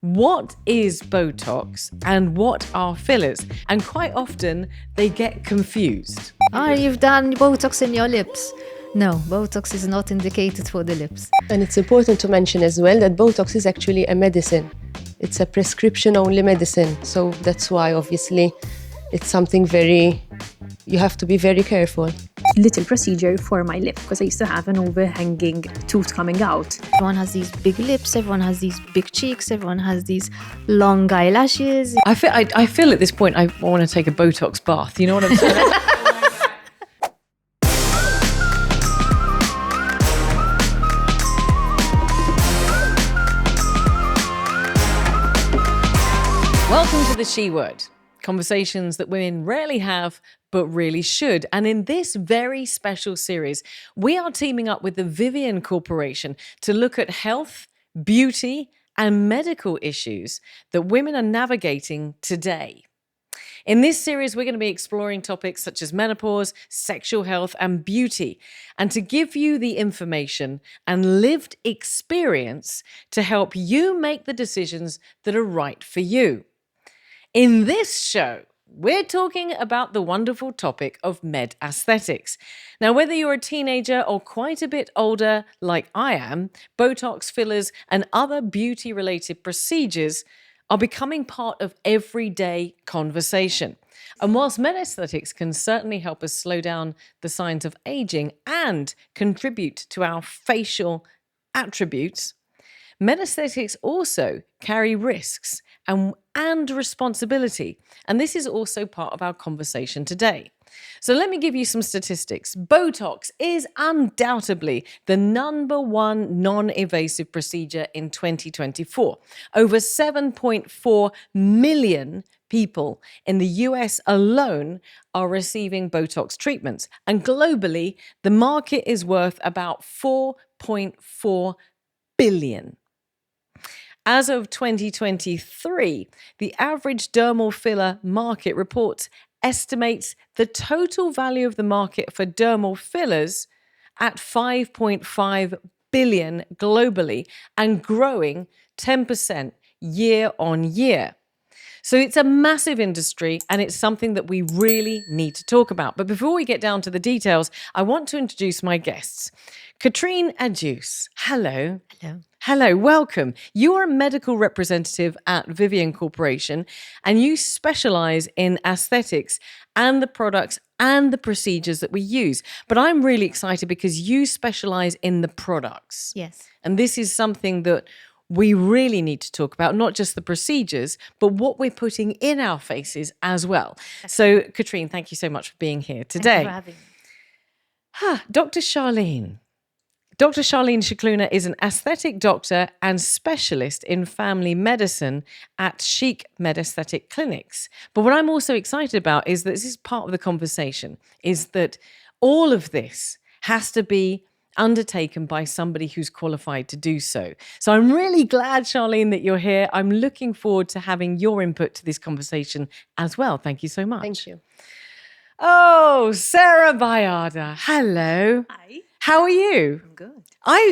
What is Botox and what are fillers? And quite often they get confused. You've done Botox in your lips. No, Botox is not indicated for the lips. And it's important to mention as well that Botox is actually a medicine. It's a prescription-only medicine. So that's why, obviously, it's something you have to be very careful. Little procedure for my lip because I used to have an overhanging tooth coming out. Everyone has these big lips, everyone has these big cheeks, everyone has these long eyelashes. I feel at this point I want to take a Botox bath. You know what I'm saying? Welcome to the She Word. Conversations that women rarely have, but really should. And in this very special series, we are teaming up with the Vivian Corporation to look at health, beauty, and medical issues that women are navigating today. In this series, we're going to be exploring topics such as menopause, sexual health, and beauty, and to give you the information and lived experience to help you make the decisions that are right for you. In this show, we're talking about the wonderful topic of med aesthetics. Now, whether you're a teenager or quite a bit older, like I am, Botox, fillers, and other beauty-related procedures are becoming part of everyday conversation. And whilst med aesthetics can certainly help us slow down the signs of aging and contribute to our facial attributes, med aesthetics also carry risks and responsibility. And this is also part of our conversation today. So let me give you some statistics. Botox is undoubtedly the #1 non-invasive procedure in 2024. Over 7.4 million people in the US alone are receiving Botox treatments. And globally, the market is worth about 4.4 billion. As of 2023, the average dermal filler market report estimates the total value of the market for dermal fillers at 5.5 billion globally and growing 10% year on year. So it's a massive industry and it's something that we really need to talk about. But before we get down to the details, I want to introduce my guests. Katrine Adjus, hello. Hello. Hello, welcome. You are a medical representative at Vivian Corporation and you specialize in aesthetics and the products and the procedures that we use. But I'm really excited because you specialize in the products. Yes. And this is something that we really need to talk about, not just the procedures, but what we're putting in our faces as well. So, Katrine, thank you so much for being here today. Thank you for having me. Dr. Charlene. Dr. Charlene Shikluna is an aesthetic doctor and specialist in family medicine at Chic Med Aesthetic Clinics. But what I'm also excited about is that this is part of the conversation, is that all of this has to be undertaken by somebody who's qualified to do so. So I'm really glad, Charlene, that you're here. I'm looking forward to having your input to this conversation as well. Thank you so much. Thank you. Oh, Sarah Bayarda. Hello. Hi. How are you? I'm good.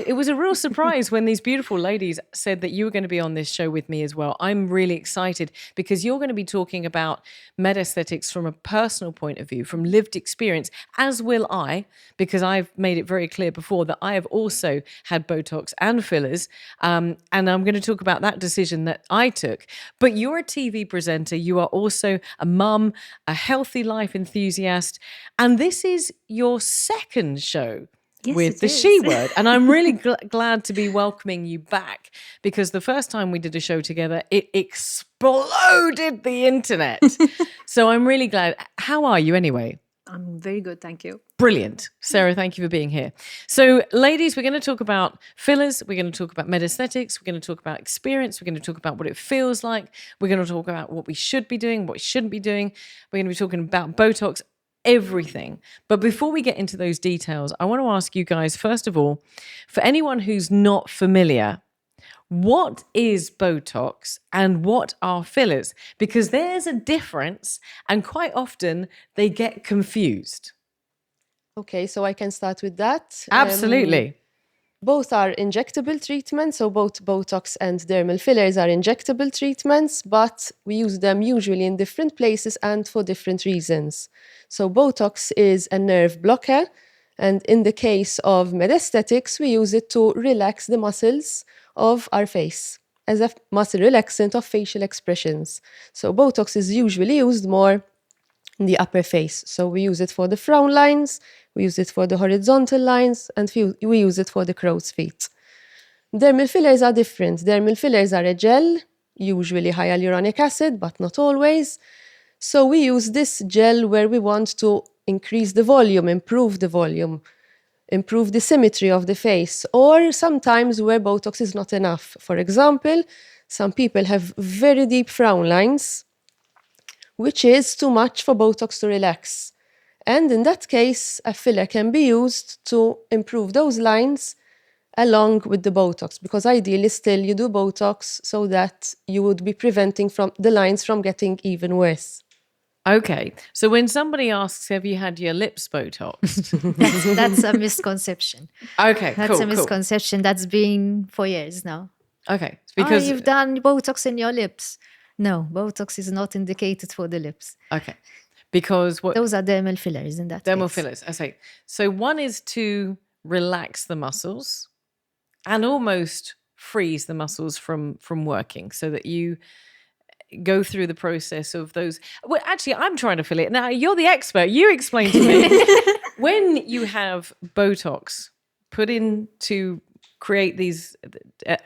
It was a real surprise when these beautiful ladies said that you were going to be on this show with me as well. I'm really excited because you're going to be talking about med aesthetics from a personal point of view, from lived experience, as will I, because I've made it very clear before that I have also had Botox and fillers. And I'm going to talk about that decision that I took. But you're a TV presenter. You are also a mum, a healthy life enthusiast. And this is your second show. Yes, With it the is. She Word. And I'm really glad to be welcoming you back because the first time we did a show together, it exploded the internet. So I'm really glad. How are you anyway? I'm very good, thank you. Brilliant. Sarah, thank you for being here. So ladies, we're going to talk about fillers. We're going to talk about med aesthetics. We're going to talk about experience. We're going to talk about what it feels like. We're going to talk about what we should be doing, what we shouldn't be doing. We're going to be talking about Botox, everything. But before we get into those details, I want to ask you guys, first of all, for anyone who's not familiar, what is Botox and what are fillers? Because there's a difference and quite often they get confused. Okay, so I can start with that. Absolutely. Both are injectable treatments, so both Botox and dermal fillers are injectable treatments, but we use them usually in different places and for different reasons. So Botox is a nerve blocker, and in the case of medesthetics, we use it to relax the muscles of our face as a muscle relaxant of facial expressions. So Botox is usually used more in the upper face. So we use it for the frown lines, we use it for the horizontal lines, and we use it for the crow's feet. Dermal fillers are different. Dermal fillers are a gel, usually hyaluronic acid, but not always. So we use this gel where we want to increase the volume, improve the symmetry of the face, or sometimes where Botox is not enough. For example, some people have very deep frown lines, which is too much for Botox to relax. And in that case, a filler can be used to improve those lines along with the Botox, because ideally still you do Botox so that you would be preventing from the lines from getting even worse. Okay. So when somebody asks, have you had your lips Botoxed? That's a misconception. Okay, That's cool, a misconception that's been for years now. Okay. Because you've done Botox in your lips. No, Botox is not indicated for the lips. Okay. Because what Those are dermal fillers in that dermal case. fillers. I say. So one is to relax the muscles and almost freeze the muscles from working so that you go through the process of those. Well, actually, I'm trying to fill it. Now, you're the expert. You explain to me. When you have Botox put in to create these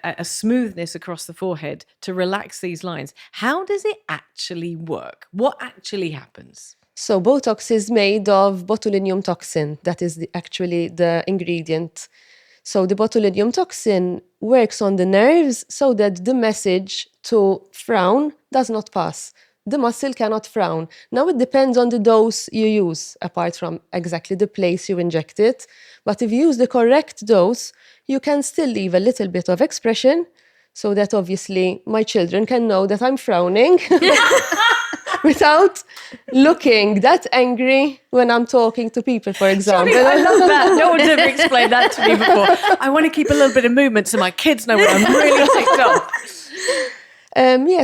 a smoothness across the forehead to relax these lines, how does it actually work? What actually happens? So Botox is made of botulinum toxin. That is actually the ingredient. So the botulinum toxin works on the nerves so that the message to frown does not pass. The muscle cannot frown. Now it depends on the dose you use, apart from exactly the place you inject it. But if you use the correct dose, you can still leave a little bit of expression so that obviously my children can know that I'm frowning without looking that angry when I'm talking to people, for example. I love that. No one's ever explained that to me before. I want to keep a little bit of movement so my kids know when I'm really ticked off.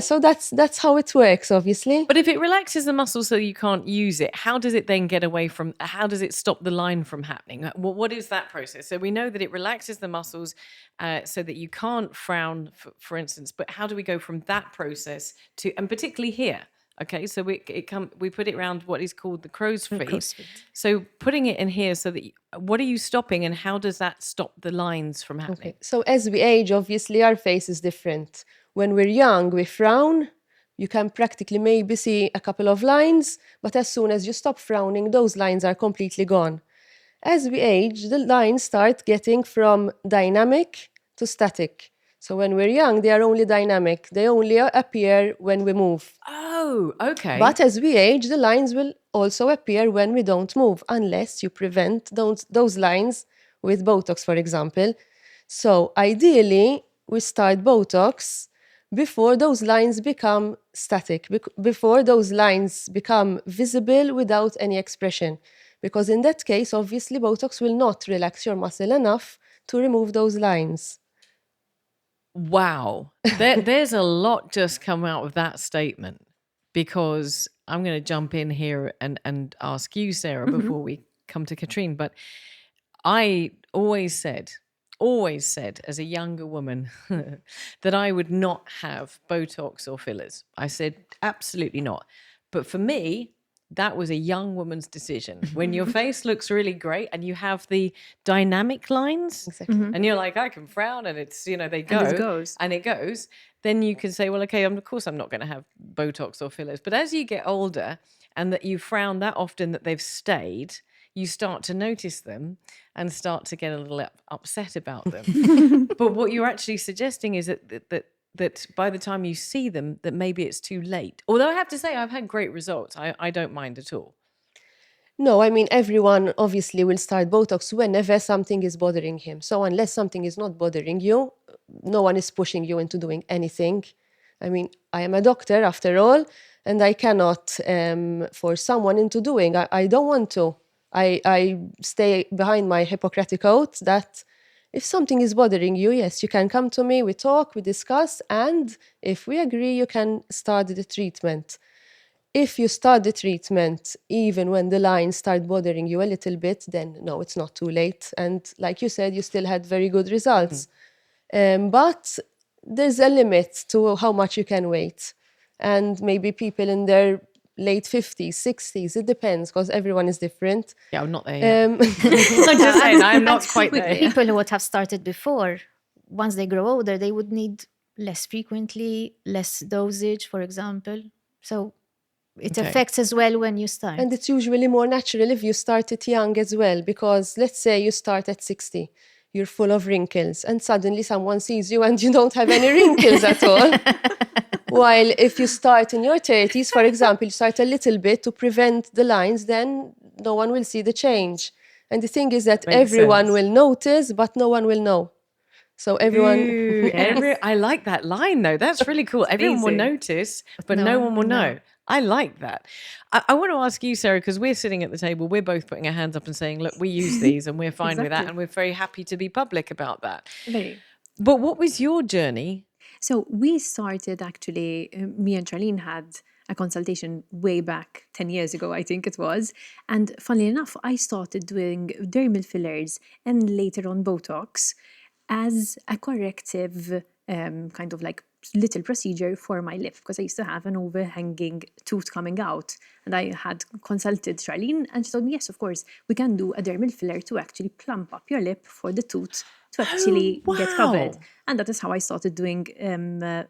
So that's how it works, obviously. But if it relaxes the muscle so you can't use it, how does it then get away from, how does it stop the line from happening? What is that process? So we know that it relaxes the muscles so that you can't frown, for instance, but how do we go from that process to, and particularly here, okay, so we put it around what is called the crow's feet. So putting it in here so that, what are you stopping and how does that stop the lines from happening? Okay. So as we age, obviously our face is different. When we're young, we frown. You can practically maybe see a couple of lines, but as soon as you stop frowning, those lines are completely gone. As we age, the lines start getting from dynamic to static. So when we're young, they are only dynamic. They only appear when we move. Oh, okay. But as we age, the lines will also appear when we don't move, unless you prevent those lines with Botox, for example. So ideally, we start Botox before those lines become static, before those lines become visible without any expression. Because in that case, obviously, Botox will not relax your muscle enough to remove those lines. Wow. There's a lot just come out of that statement, because I'm going to jump in here and ask you, Sarah, before we come to Katrine. But I always said as a younger woman that I would not have Botox or fillers. I said, absolutely not. But for me, that was a young woman's decision. When your face looks really great and you have the dynamic lines, Exactly. and you're like, I can frown and it's, they go. And it goes. Then you can say, well, okay, of course I'm not going to have Botox or fillers. But as you get older and that you frown that often that they've stayed, you start to notice them and start to get a little upset about them. But what you're actually suggesting is that by the time you see them, that maybe it's too late. Although I have to say, I've had great results. I don't mind at all. No, I mean, everyone obviously will start Botox whenever something is bothering him. So unless something is not bothering you, no one is pushing you into doing anything. I mean, I am a doctor after all, and I cannot force someone into doing. I don't want to. I stay behind my Hippocratic oath that If something is bothering you, yes, you can come to me, we talk, we discuss, and if we agree, you can start the treatment. If you start the treatment, even when the lines start bothering you a little bit, then no, it's not too late. And like you said, you still had very good results. But there's a limit to how much you can wait. And maybe people in their late 50s, 60s, it depends because everyone is different. Yeah, I'm not there yet. Um, I'm just saying, I'm not quite With there yet. people who would have started before, once they grow older, they would need less frequently, less dosage, for example. So it Okay. affects as well when you start. And it's usually more natural if you start it young as well, because let's say you start at 60, you're full of wrinkles, and suddenly someone sees you and you don't have any wrinkles at all. While if you start in your 30s, for example, you start a little bit to prevent the lines, then no one will see the change. And the thing is that Makes everyone sense. will notice, but no one will know. So everyone... Ooh, I like that line though. That's really cool. Everyone will amazing. notice, but no one will know. I like that. I want to ask you, Sarah, because we're sitting at the table, we're both putting our hands up and saying, look, we use these and we're fine with that. Exactly. And we're very happy to be public about that. Very. But what was your journey? So we started actually, me and Charlene had a consultation way back 10 years ago, I think it was. And funnily enough, I started doing dermal fillers and later on Botox as a corrective kind of like little procedure for my lip because I used to have an overhanging tooth coming out. And I had consulted Charlene and she told me, yes, of course, we can do a dermal filler to actually plump up your lip for the tooth to actually get covered. wow. And that is how I started doing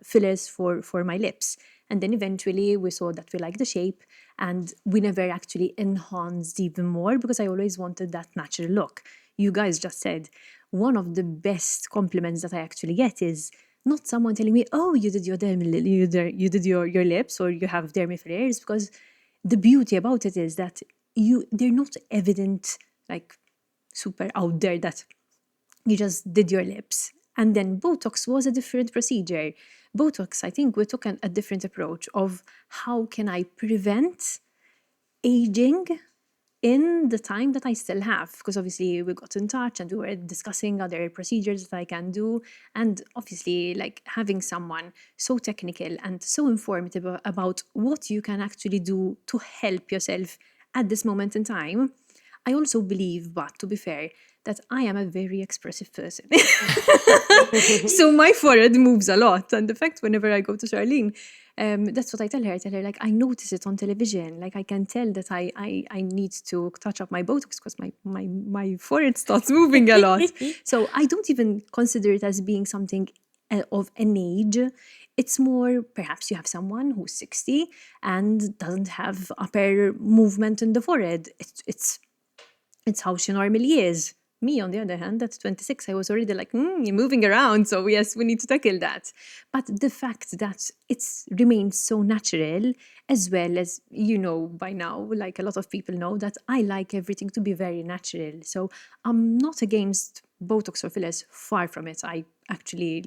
fillers for my lips. And then eventually we saw that we liked the shape and we never actually enhanced even more because I always wanted that natural look. You guys just said one of the best compliments that I actually get is not someone telling me, oh, you did your dermal, you did your lips or you have dermal fillers, because the beauty about it is that they're not evident, like super out there that you just did your lips. And then Botox was a different procedure. Botox, I think we took a different approach of how can I prevent aging in the time that I still have, because obviously we got in touch and we were discussing other procedures that I can do. And obviously, like having someone so technical and so informative about what you can actually do to help yourself at this moment in time. I also believe, but to be fair, that I am a very expressive person. So my forehead moves a lot. And the fact whenever I go to Charlene, that's what I tell her. I tell her, like, I notice it on television. Like, I can tell that I need to touch up my Botox because my forehead starts moving a lot. So I don't even consider it as being something of an age. It's more, perhaps you have someone who's 60 and doesn't have upper movement in the forehead. It's how she normally is. Me, on the other hand, at 26, I was already like, you're moving around, so yes, we need to tackle that. But the fact that it's remained so natural, as well as, you know, by now, like a lot of people know, that I like everything to be very natural. So I'm not against Botox or fillers, far from it. I actually,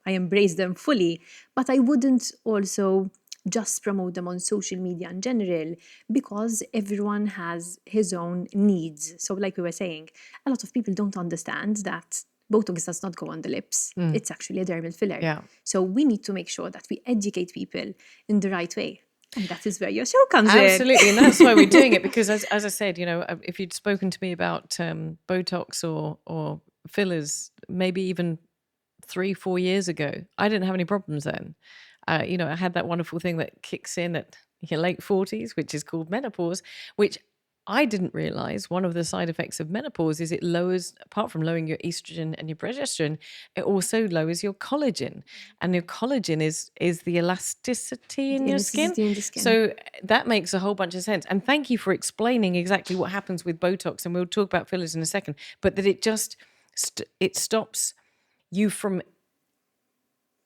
I embrace them fully, but I wouldn't also just promote them on social media in general, because everyone has his own needs. So like we were saying, a lot of people don't understand that Botox does not go on the lips. It's actually a dermal filler. Yeah. So we need to make sure that we educate people in the right way. And that is where your show comes in. Absolutely. And that's why we're doing it, because as I said, you know, if you'd spoken to me about Botox or fillers, maybe even 3-4 years ago, I didn't have any problems then. You know, I had that wonderful thing that kicks in at your late 40s, which is called menopause, which I didn't realize one of the side effects of menopause is it lowers, apart from lowering your estrogen and your progesterone, it also lowers your collagen. And your collagen is the elasticity in your skin. Elasticity in the skin. So that makes a whole bunch of sense. And thank you for explaining exactly what happens with Botox. And we'll talk about fillers in a second, but that it just, it stops you from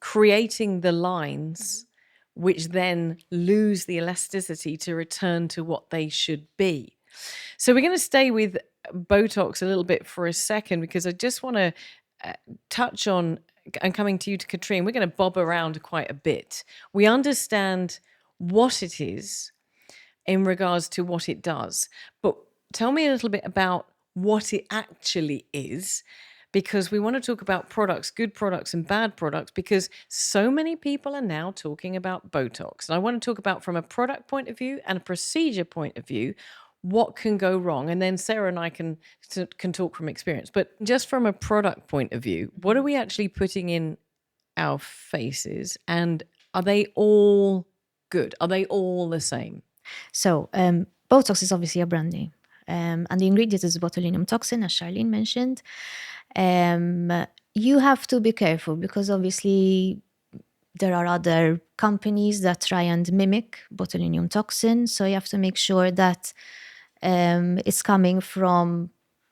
creating the lines which then lose the elasticity to return to what they should be. So we're going to stay with Botox a little bit for a second, because I just want to touch on, and coming to you, to Katrine, we're going to bob around quite a bit. We understand what it is in regards to what it does, but tell me a little bit about what it actually is, because we want to talk about products, good products and bad products, because so many people are now talking about Botox. And I want to talk about, from a product point of view and a procedure point of view, what can go wrong. And then Sarah and I can talk from experience. But just from a product point of view, what are we actually putting in our faces, and are they all good? Are they all the same? So Botox is obviously a brand name. And the ingredient is botulinum toxin, as Charlene mentioned. You have to be careful because obviously there are other companies that try and mimic botulinum toxin. So you have to make sure that it's coming from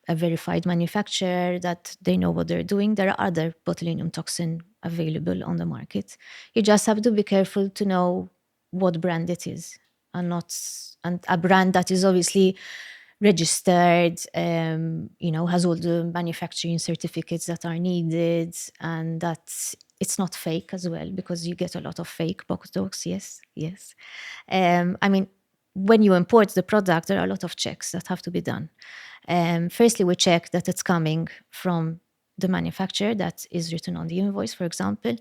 a verified manufacturer, that they know what they're doing. There are other botulinum toxin available on the market. You just have to be careful to know what brand it is, and a brand that is obviously registered, has all the manufacturing certificates that are needed, and that it's not fake as well, because you get a lot of fake Botox. Yes. When you import the product, there are a lot of checks that have to be done. Firstly, we check that it's coming from the manufacturer that is written on the invoice, for example.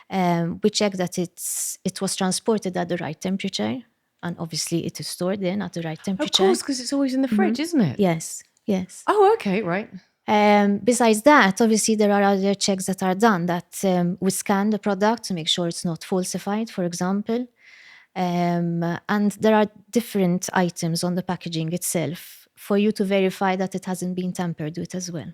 We check that it was transported at the right temperature, and obviously it is stored in at the right temperature. Of course, because it's always in the fridge, isn't it? Yes. Oh, okay, right. Besides that, obviously there are other checks that are done, that we scan the product to make sure it's not falsified, for example. And there are different items on the packaging itself for you to verify that it hasn't been tampered with as well.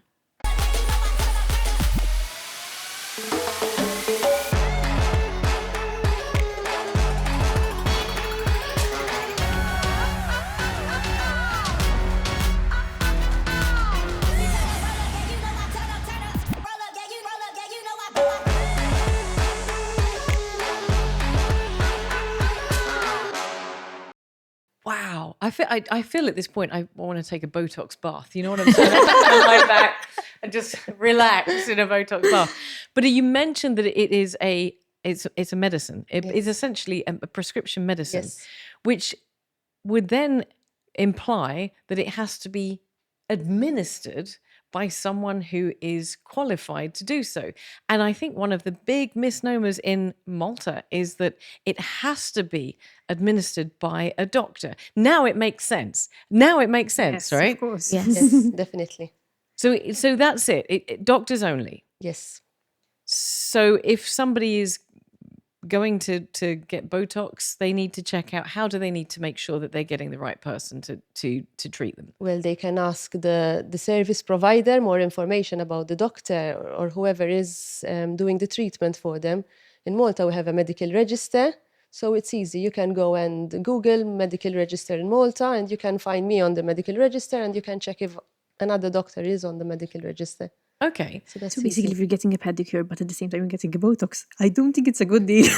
Wow. I feel at this point I want to take a Botox bath. You know what I'm saying? I lie back and just relax in a Botox bath. But you mentioned that it is it's a medicine. It is essentially a prescription medicine, which would then imply that it has to be administered by someone who is qualified to do so. And I think one of the big misnomers in Malta is that it has to be administered by a doctor. Now it makes sense. Yes, Right? of course. Yes, definitely. So that's it. Doctors only. Yes. So if somebody is going to get Botox, they need to check out, how do they need to make sure that they're getting the right person to treat them? Well, they can ask the service provider more information about the doctor or whoever is doing the treatment for them. In Malta, we have a medical register, so it's easy. You can go and Google medical register in Malta, and you can find me on the medical register, and you can check if another doctor is on the medical register. Okay. So that's So basically, easy. if you're getting a pedicure, but at the same time you're getting a Botox, I don't think it's a good deal.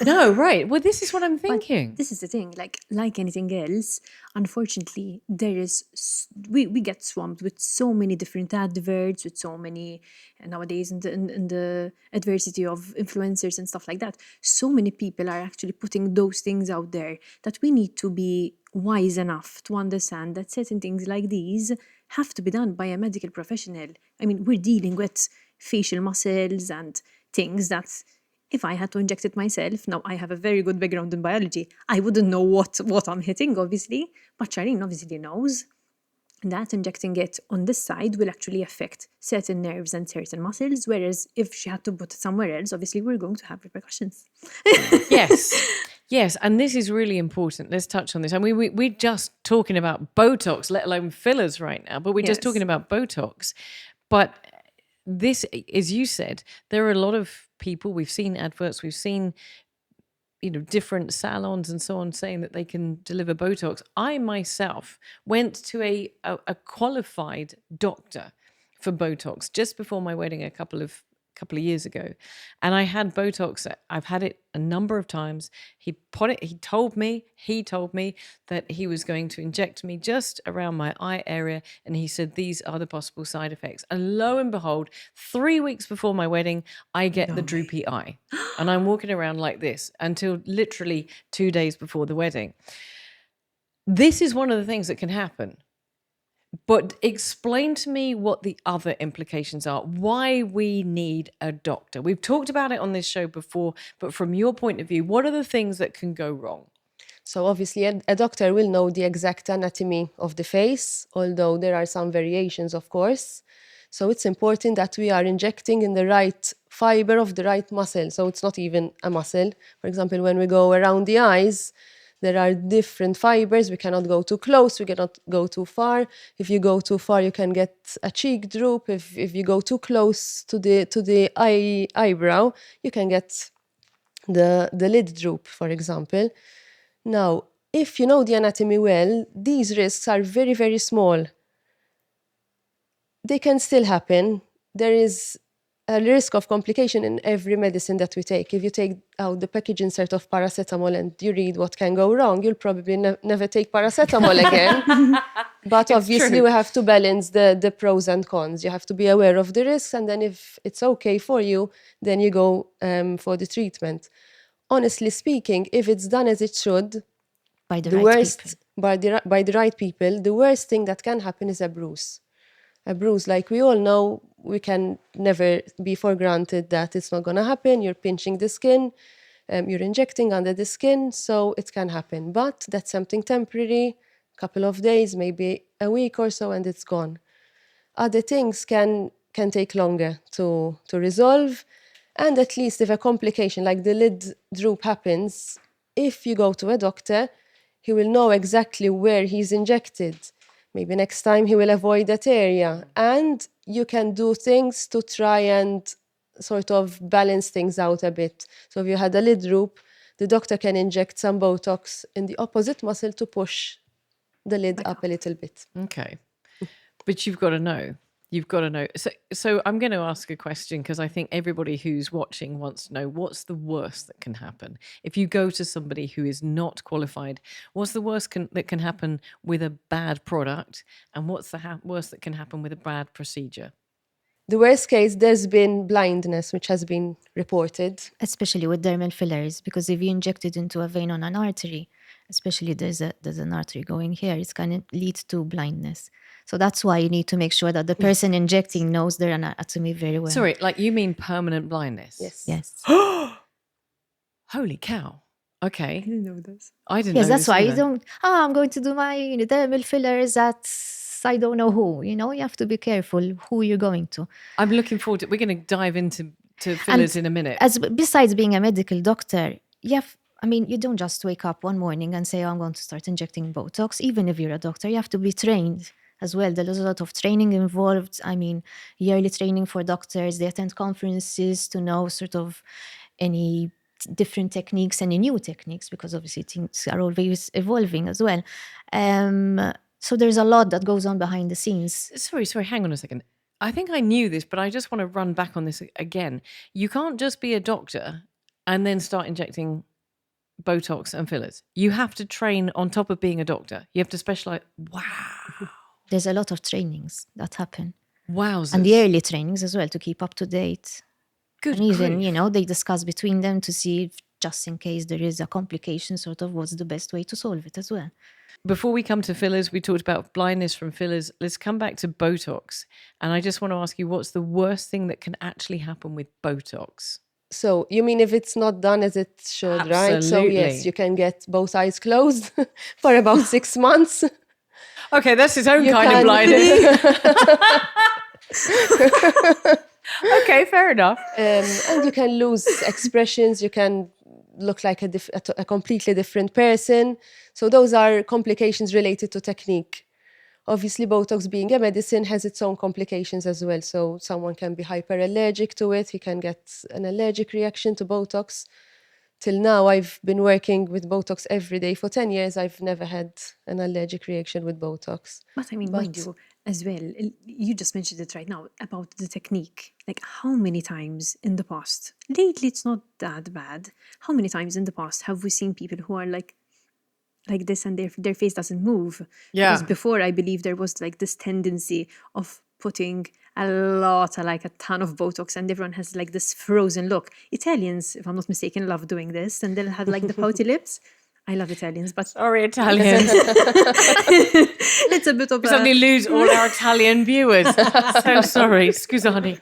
No, right. Well, this is what I'm But thinking. this is the thing, like anything else, unfortunately, we get swamped with so many different adverts, with so many, nowadays in the adversity of influencers and stuff like that, so many people are actually putting those things out there, that we need to be wise enough to understand that certain things like these have to be done by a medical professional. I mean, we're dealing with facial muscles and things that, if I had to inject it myself, now I have a very good background in biology, I wouldn't know what I'm hitting, obviously, but Charlene obviously knows that injecting it on this side will actually affect certain nerves and certain muscles, whereas if she had to put it somewhere else, obviously we're going to have repercussions. Yes, and this is really important. Let's touch on this. I mean, we're just talking about Botox, let alone fillers right now, but we're just talking about Botox. But this, as you said, there are a lot of people, we've seen adverts, we've seen, different salons and so on saying that they can deliver Botox. I myself went to a qualified doctor for Botox just before my wedding a couple of years ago, and I had Botox. I've had it a number of times. He told me that he was going to inject me just around my eye area, and he said these are the possible side effects. And lo and behold, 3 weeks before my wedding, I get the droopy eye, and I'm walking around like this until literally 2 days before the wedding. This is one of the things that can happen. But explain to me what the other implications are, why we need a doctor. We've talked about it on this show before, but from your point of view, what are the things that can go wrong? So obviously a doctor will know the exact anatomy of the face, although there are some variations, of course. So it's important that we are injecting in the right fiber of the right muscle. So it's not even a muscle. For example, when we go around the eyes, there are different fibers. We cannot go too close. We cannot go too far. If you go too far, you can get a cheek droop. If you go too close to the eyebrow, you can get the lid droop, for example. Now, if you know the anatomy well, these risks are very, very small. They can still happen. There is a risk of complication in every medicine that we take. If you take out the package insert of paracetamol and you read what can go wrong, you'll probably never take paracetamol again. But obviously true. we have to balance the pros and cons. You have to be aware of the risks, and then if it's okay for you, then you go for the treatment. Honestly speaking, if it's done as it should, By the the right worst people. by the right people, the worst thing that can happen is a bruise. A bruise, like we all know, we can never be for granted that it's not going to happen. You're pinching the skin, you're injecting under the skin, so it can happen. But that's something temporary, a couple of days, maybe a week or so, and it's gone. Other things can take longer to resolve. And at least if a complication like the lid droop happens, if you go to a doctor, he will know exactly where he's injected. Maybe next time he will avoid that area. And you can do things to try and sort of balance things out a bit. So if you had a lid droop, the doctor can inject some Botox in the opposite muscle to push the lid up a little bit. Okay. But you've got to know. You've got to know. So I'm going to ask a question because I think everybody who's watching wants to know what's the worst that can happen. If you go to somebody who is not qualified, what's the worst that can happen with a bad product? And what's the worst that can happen with a bad procedure? The worst case, there's been blindness, which has been reported. Especially with dermal fillers, because if you inject it into a vein on an artery, especially there's an artery going here, it's going to lead to blindness. So that's why you need to make sure that the person injecting knows their anatomy very well. Sorry, like you mean permanent blindness? Yes. Yes. Holy cow. Okay. I didn't know this. I didn't Yes, know that's this why you either. don't, I'm going to do my dermal fillers at I don't know who. You have to be careful who you're going to. I'm looking forward to. We're going to dive into fillers in a minute. Besides being a medical doctor, you don't just wake up one morning and say, I'm going to start injecting Botox. Even if you're a doctor, you have to be trained as well. There's a lot of training involved. Yearly training for doctors. They attend conferences to know sort of any different techniques, any new techniques, because obviously things are always evolving as well. So there's a lot that goes on behind the scenes. Sorry, hang on a second. I think I knew this, but I just want to run back on this again. You can't just be a doctor and then start injecting Botox and fillers. You have to train on top of being a doctor. You have to specialize. Wow. There's a lot of trainings that happen. Wowzers. And yearly trainings as well to keep up to date. Good And even, grief. they discuss between them to see if, just in case there is a complication, sort of what's the best way to solve it as well. Before we come to fillers, we talked about blindness from fillers. Let's come back to Botox. And I just want to ask you, what's the worst thing that can actually happen with Botox? So you mean if it's not done as it should, right? So Absolutely. yes, you can get both eyes closed for about 6 months. Okay, that's its own You kind of can- blindness. Okay, fair enough. And you can lose expressions. You can look like a completely different person. So those are complications related to technique. Obviously, Botox being a medicine has its own complications as well. So someone can be hyperallergic to it. He can get an allergic reaction to Botox. Till now, I've been working with Botox every day for 10 years. I've never had an allergic reaction with Botox. But mind you, as well, you just mentioned it right now about the technique. Like how many times in the past, lately it's not that bad. How many times in the past have we seen people who are like this and their face doesn't move? Yeah. Because before I believe there was like this tendency of putting a ton of Botox and everyone has like this frozen look. Italians, if I'm not mistaken, love doing this and they'll have like the pouty lips. I love Italians, but Sorry, Italians. it's a bit of We suddenly lose all our Italian viewers. So sorry, scusate.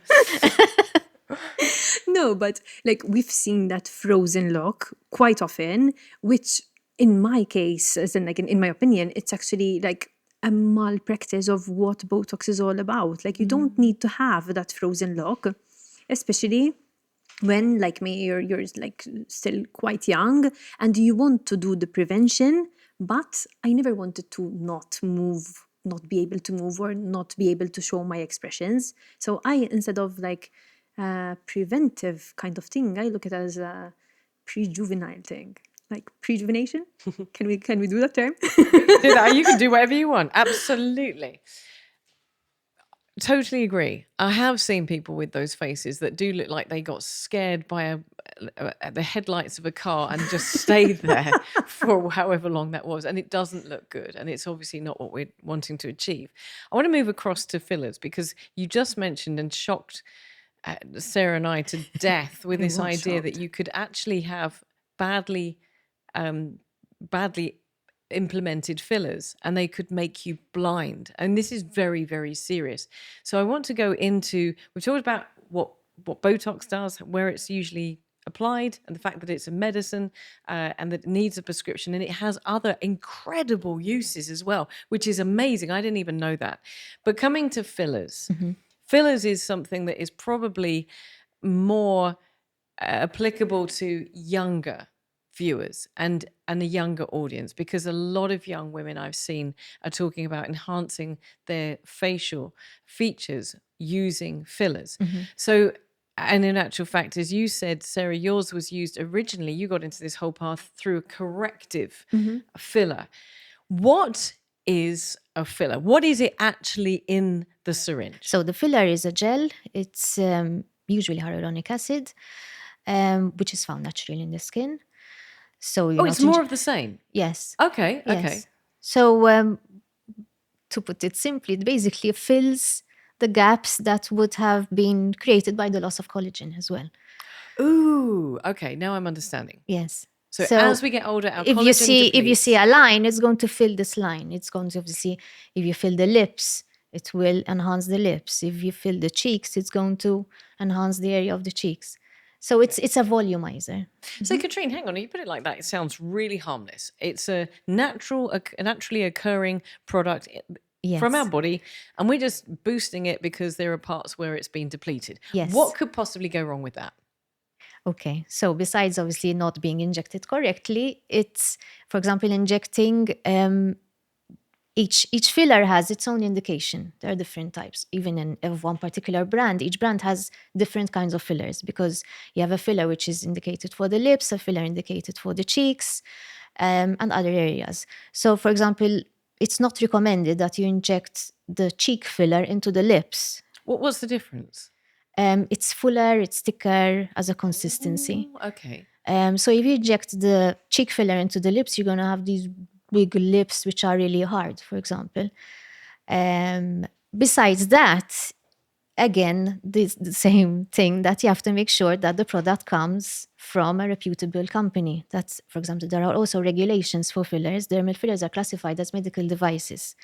No, but like we've seen that frozen look quite often, which in my case, as in like in my opinion, it's actually like a malpractice of what Botox is all about. Like you don't need to have that frozen look, especially when like me, you're like still quite young and you want to do the prevention, but I never wanted to not move, not be able to move or not be able to show my expressions. So I, instead of like preventive kind of thing, I look at it as a pre-juvenile thing, like prejuvenation. Can we do that term? Do that. You can do whatever you want. Absolutely. Totally agree. I have seen people with those faces that do look like they got scared by the headlights of a car and just stayed there for however long that was. And it doesn't look good. And it's obviously not what we're wanting to achieve. I want to move across to fillers because you just mentioned and shocked Sarah and I to death with this idea that you could actually have badly implemented fillers and they could make you blind. And this is very, very serious. So I want to go into, we've talked about what Botox does, where it's usually applied, and the fact that it's a medicine and that it needs a prescription, and it has other incredible uses as well, which is amazing. I didn't even know that. But coming to fillers, fillers is something that is probably more applicable to younger viewers and a younger audience, because a lot of young women I've seen are talking about enhancing their facial features using fillers. So, and in actual fact, as you said, Sarah, yours was used originally, you got into this whole path through a corrective filler. What is a filler? What is it actually in the syringe? So the filler is a gel. It's usually hyaluronic acid, which is found naturally in the skin. So it's more of the same. Yes. Okay. Yes. Okay. So to put it simply, it basically fills the gaps that would have been created by the loss of collagen as well. Ooh. Okay. Now I'm understanding. Yes. So as we get older, our if collagen you see a line, it's going to fill this line. It's going to obviously, if you fill the lips, it will enhance the lips. If you fill the cheeks, it's going to enhance the area of the cheeks. So it's a volumizer. So Katrine, hang on, you put it like that, it sounds really harmless. It's a naturally occurring product from our body, and we're just boosting it because there are parts where it's been depleted. Yes. What could possibly go wrong with that? Okay, so besides obviously not being injected correctly, it's, for example, injecting, each filler has its own indication. There are different types. Even of one particular brand, each brand has different kinds of fillers, because you have a filler which is indicated for the lips, a filler indicated for the cheeks, and other areas. So, for example, it's not recommended that you inject the cheek filler into the lips. What's the difference? It's fuller, it's thicker as a consistency. Ooh, okay. So if you inject the cheek filler into the lips, you're going to have these big lips which are really hard, for example. Besides that, again, the same thing, that you have to make sure that the product comes from a reputable company. That's, for example, there are also regulations for fillers. Dermal fillers are classified as medical devices.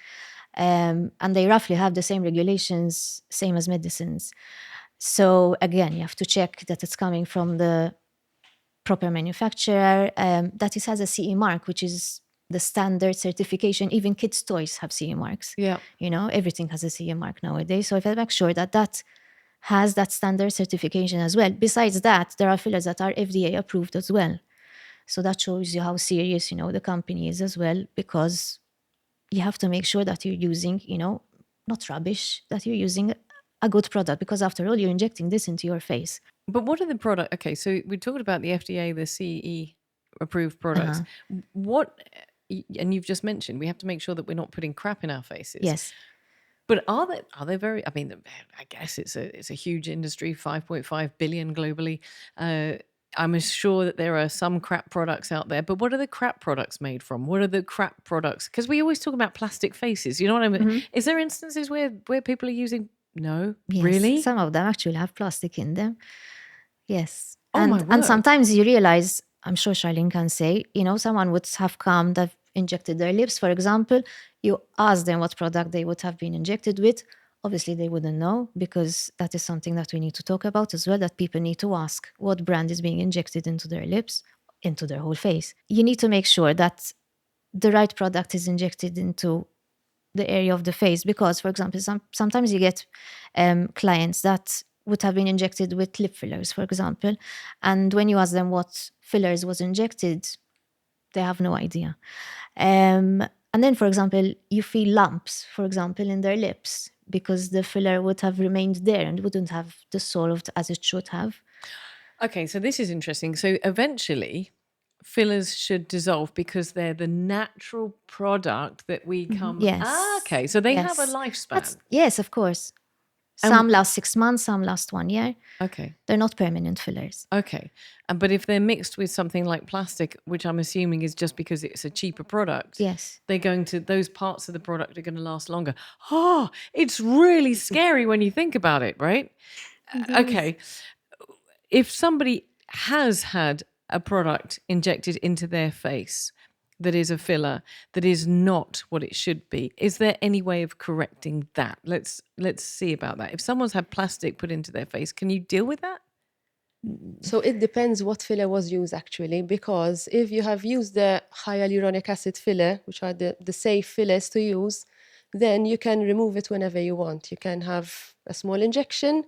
And they roughly have the same regulations, same as medicines. So again, you have to check that it's coming from the proper manufacturer, that it has a CE mark, which is the standard certification. Even kids' toys have CE marks. Yeah. You know, everything has a CE mark nowadays. So if I make sure that that has that standard certification as well. Besides that, there are fillers that are FDA approved as well. So that shows you how serious, you know, the company is as well, because you have to make sure that you're using, you know, not rubbish, that you're using a good product, because after all, you're injecting this into your face. But what are the product? Okay, so we talked about the FDA, the CE approved products. What, and you've just mentioned, we have to make sure that we're not putting crap in our faces. Yes. But are they very, I mean, I guess it's a huge industry, 5.5 billion globally. I'm sure that there are some crap products out there, but what are the crap products made from? What are the crap products? Because we always talk about plastic faces, you know what I mean? Is there instances where people are using, no, Yes, really? some of them actually have plastic in them. Yes. Oh, my word. And sometimes you realize I'm sure Charlene can say, someone would have come that injected their lips, for example. You ask them what product they would have been injected with. Obviously, they wouldn't know, because that is something that we need to talk about as well, that people need to ask what brand is being injected into their lips, into their whole face. You need to make sure that the right product is injected into the area of the face, because, for example, sometimes you get clients that would have been injected with lip fillers, for example, and when you ask them what fillers was injected, they have no idea. And then, for example, you feel lumps, for example, in their lips, because the filler would have remained there and wouldn't have dissolved as it should have. Okay, so this is interesting. So eventually, fillers should dissolve because they're the natural product that we come. Yes. Okay, so they have a Yes. lifespan. Yes, of course. Some last 6 months, some last 1 year. Okay. They're not permanent fillers. Okay. But if they're mixed with something like plastic, which I'm assuming is just because it's a cheaper product, Yes. those parts of the product are going to last longer. Oh, it's really scary when you think about it, right? Okay. If somebody has had a product injected into their face that is a filler, that is not what it should be, is there any way of correcting that? Let's see about that. If someone's had plastic put into their face, can you deal with that? So it depends what filler was used actually, because if you have used the hyaluronic acid filler, which are the safe fillers to use, then you can remove it whenever you want. You can have a small injection.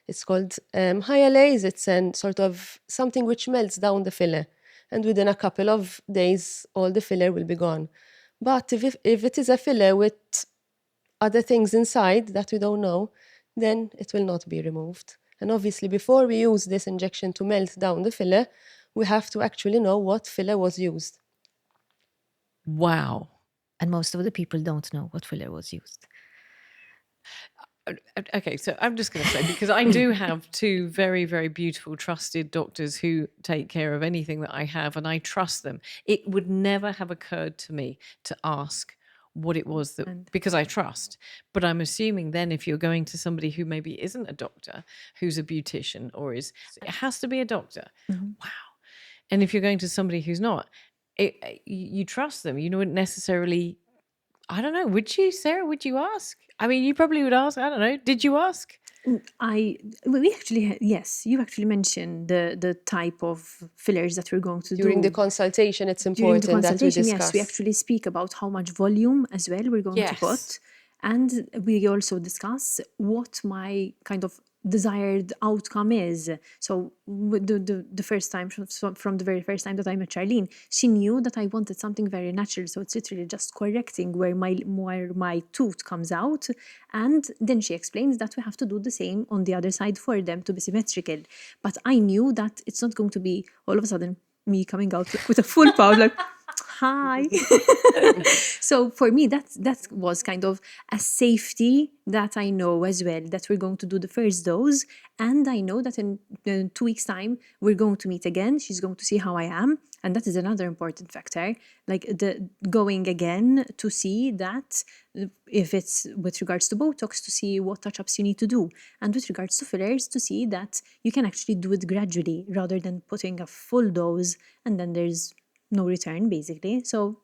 It's called hyalase. It's an sort of something which melts down the filler. And within a couple of days, all the filler will be gone. But if it is a filler with other things inside that we don't know, then it will not be removed. And obviously, before we use this injection to melt down the filler, we have to actually know what filler was used. Wow. And most of the people don't know what filler was used. Okay, so I'm just going to say, because I do have two very, very beautiful, trusted doctors who take care of anything that I have, and I trust them. It would never have occurred to me to ask what it was that, because I trust. But I'm assuming then if you're going to somebody who maybe isn't a doctor, who's a beautician, it has to be a doctor. Wow. And if you're going to somebody who's not, you trust them. You wouldn't necessarily, I don't know, would you, Sarah, would you ask? I mean, you probably would ask, I don't know. Did you ask? Yes, you actually mentioned the type of fillers that we're going to do. During the consultation, it's During the important that we consultation, discuss. yes, we actually speak about how much volume as well we're going to put. And we also discuss what my kind of desired outcome is. So the first time, from the very first time that I met Charlene, she knew that I wanted something very natural. So it's literally just correcting where my tooth comes out. And then she explains that we have to do the same on the other side for them to be symmetrical. But I knew that it's not going to be all of a sudden me coming out with a full pout, like, hi. So for me, that was kind of a safety that I know as well, that we're going to do the first dose. And I know that in 2 weeks' time, we're going to meet again. She's going to see how I am. And that is another important factor, like the going again to see that if it's with regards to Botox, to see what touch-ups you need to do. And with regards to fillers, to see that you can actually do it gradually rather than putting a full dose and then there's no return, basically. So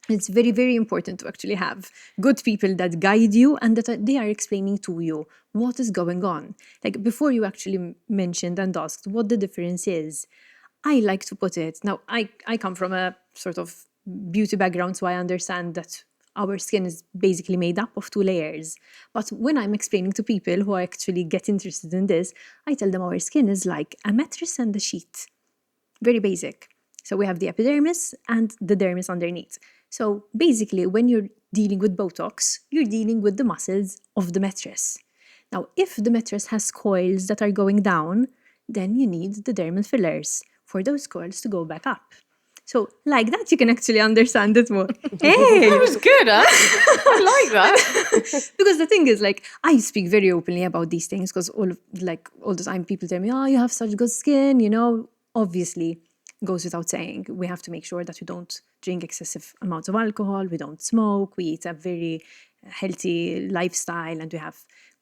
it's very, very important to actually have good people that guide you and that they are explaining to you what is going on. Like before you actually mentioned and asked what the difference is, I like to put it, now I come from a sort of beauty background, so I understand that our skin is basically made up of 2 layers. But when I'm explaining to people who actually get interested in this, I tell them our skin is like a mattress and a sheet. Very basic. So we have the epidermis and the dermis underneath. So basically, when you're dealing with Botox, you're dealing with the muscles of the mattress. Now, if the mattress has coils that are going down, then you need the dermal fillers for those coils to go back up. So like that, you can actually understand it more. Hey! That was good, huh? I like that. Because the thing is, like, I speak very openly about these things because all the time people tell me, oh, you have such good skin, obviously goes without saying. We have to make sure that we don't drink excessive amounts of alcohol, we don't smoke, we eat a very healthy lifestyle, and we have